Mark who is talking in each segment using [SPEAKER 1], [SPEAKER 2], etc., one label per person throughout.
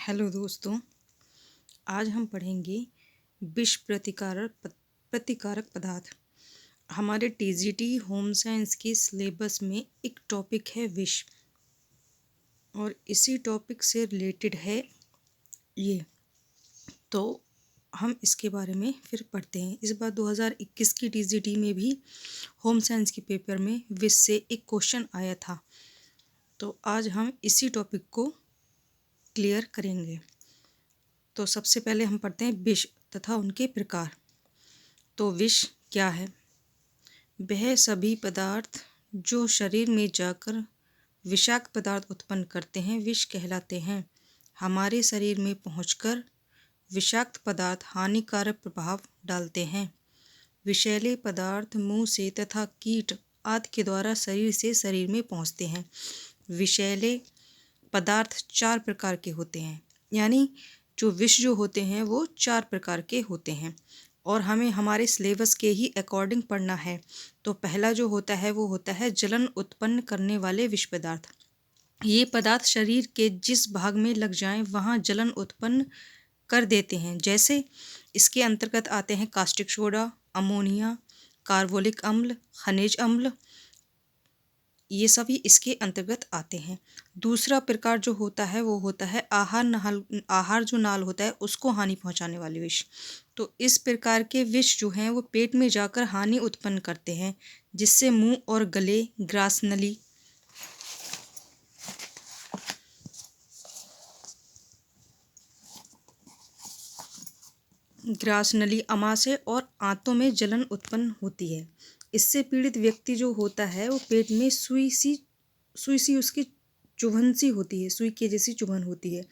[SPEAKER 1] Hello दोस्तों, आज हम पढ़ेंगे विष प्रतिकारक पदार्थ। हमारे टीजीटी होम साइंस के सिलेबस में एक टॉपिक है विष और इसी टॉपिक से रिलेटेड है ये। तो हम इसके बारे में फिर पढ़ते हैं। इस बार 2021 की टीजीटी में भी होम साइंस के पेपर में विष से एक क्वेश्चन आया था। तो आज हम इसी टॉपिक को क्लियर करेंगे। तो सबसे पहले हम पढ़ते हैं विष तथा उनके प्रकार। तो विष क्या है? वह सभी पदार्थ जो शरीर में जाकर विषाक्त पदार्थ उत्पन्न करते हैं विष कहलाते हैं। हमारे शरीर में पहुंचकर विषाक्त पदार्थ हानिकारक प्रभाव डालते हैं। विषैले पदार्थ मुंह से तथा कीट आदि के द्वारा शरीर से शरीर में पहुंचते हैं। विषैले पदार्थ 4 प्रकार के होते हैं, यानी जो विष जो होते हैं वो 4 प्रकार के होते हैं और हमें हमारे सिलेबस के ही अकॉर्डिंग पढ़ना है। तो पहला जो होता है वो होता है जलन उत्पन्न करने वाले विष पदार्थ। ये पदार्थ शरीर के जिस भाग में लग जाएं वहाँ जलन उत्पन्न कर देते हैं। जैसे इसके अंतर्गत आते हैं कास्टिक सोडा, अमोनिया, कार्बोलिक अम्ल, खनिज अम्ल, ये सभी इसके अंतर्गत आते हैं। दूसरा प्रकार जो होता है वो होता है आहार जो नाल होता है उसको हानि पहुंचाने वाले विष। तो इस प्रकार के विष जो हैं वो पेट में जाकर हानि उत्पन्न करते हैं, जिससे मुंह और गले, ग्रासनली, आमाशय और आंतों में जलन उत्पन्न होती है। इससे पीड़ित व्यक्ति जो होता है वो पेट में सुई सी उसकी चुभन सी होती है, सुई के जैसी चुभन होती है।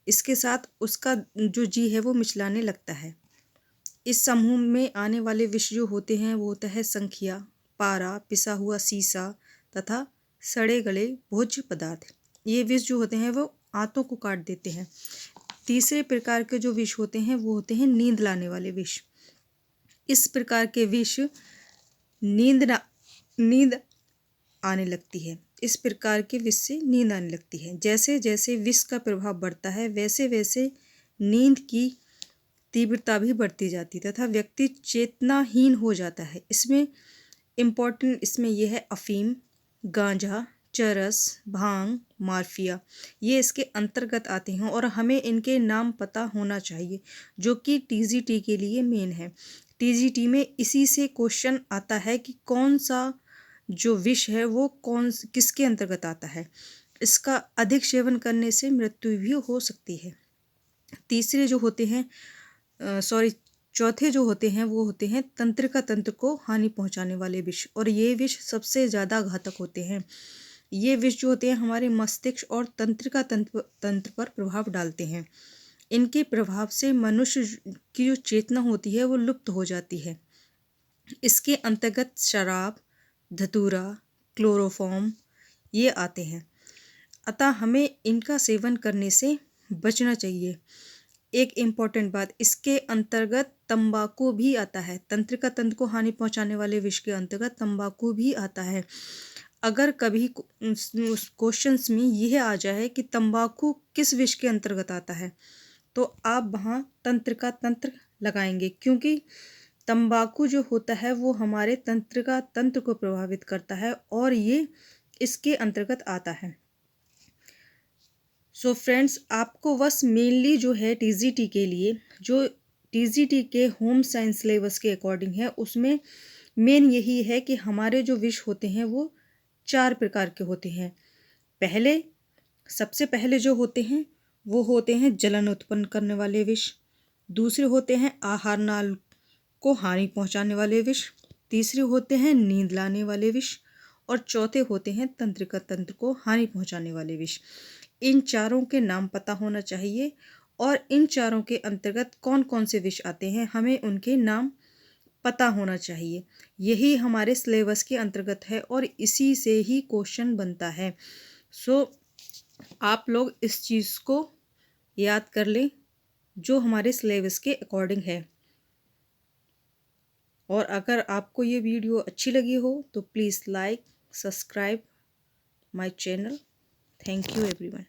[SPEAKER 1] इसके साथ उसका जो जी है वो मिचलाने लगता है। इस समूह में आने वाले विष जो होते हैं वो होता है संखिया, पारा, पिसा हुआ सीसा तथा सड़े गले भोज्य पदार्थ। ये विष जो होते हैं वो आंतों को काट देते हैं। तीसरे प्रकार के जो विष होते हैं वो होते हैं नींद लाने वाले विष। इस प्रकार के विष नींद आने लगती है। इस प्रकार के विष से नींद आने लगती है। जैसे जैसे विष का प्रभाव बढ़ता है वैसे वैसे नींद की तीव्रता भी बढ़ती जाती है तथा व्यक्ति चेतनाहीन हो जाता है। इसमें यह है अफीम, गांजा, चरस, भांग, मार्फिया, ये इसके अंतर्गत आते हैं और हमें इनके नाम पता होना चाहिए, जो कि टीजीटी के लिए मेन है। टीजीटी में इसी से क्वेश्चन आता है कि कौन सा जो विष है वो किसके अंतर्गत आता है। इसका अधिक सेवन करने से मृत्यु भी हो सकती है। चौथे जो होते हैं वो होते हैं तंत्रिका तंत्र को हानि पहुंचाने वाले विष, और ये विष सबसे ज़्यादा घातक होते हैं। ये विष जो होते हैं हमारे मस्तिष्क और तंत्रिका तंत्र पर प्रभाव डालते हैं। इनके प्रभाव से मनुष्य की जो चेतना होती है वो लुप्त हो जाती है। इसके अंतर्गत शराब, धतूरा, क्लोरोफॉर्म ये आते हैं, अतः हमें इनका सेवन करने से बचना चाहिए। एक इम्पॉर्टेंट बात, इसके अंतर्गत तंबाकू भी आता है। तंत्रिका तंत्र को हानि पहुंचाने वाले विष के अंतर्गत तंबाकू भी आता है। अगर कभी क्वेश्चंस में यह आ जाए कि तंबाकू किस विष के अंतर्गत आता है, तो आप वहाँ तंत्रिका तंत्र लगाएंगे, क्योंकि तंबाकू जो होता है वो हमारे तंत्रिका तंत्र को प्रभावित करता है और ये इसके अंतर्गत आता है। सो फ्रेंड्स, आपको बस मेनली जो है टीजीटी के लिए, जो टीजीटी के होम साइंस सिलेबस के अकॉर्डिंग है, उसमें मेन यही है कि हमारे जो विष होते हैं वो 4 प्रकार के होते हैं। सबसे पहले जो होते हैं वो होते हैं जलन उत्पन्न करने वाले विष। दूसरे होते हैं आहार नाल को हानि पहुंचाने वाले विष। तीसरे होते हैं नींद लाने वाले विष और चौथे होते हैं तंत्रिका तंत्र को हानि पहुंचाने वाले विष। इन चारों के नाम पता होना चाहिए और इन चारों के अंतर्गत कौन कौन से विष आते हैं हमें उनके नाम पता होना चाहिए। यही हमारे सिलेबस के अंतर्गत है और इसी से ही क्वेश्चन बनता है। आप लोग इस चीज़ को याद कर लें जो हमारे सिलेबस के अकॉर्डिंग है। और अगर आपको ये वीडियो अच्छी लगी हो तो please like, subscribe my channel. Thank you everyone.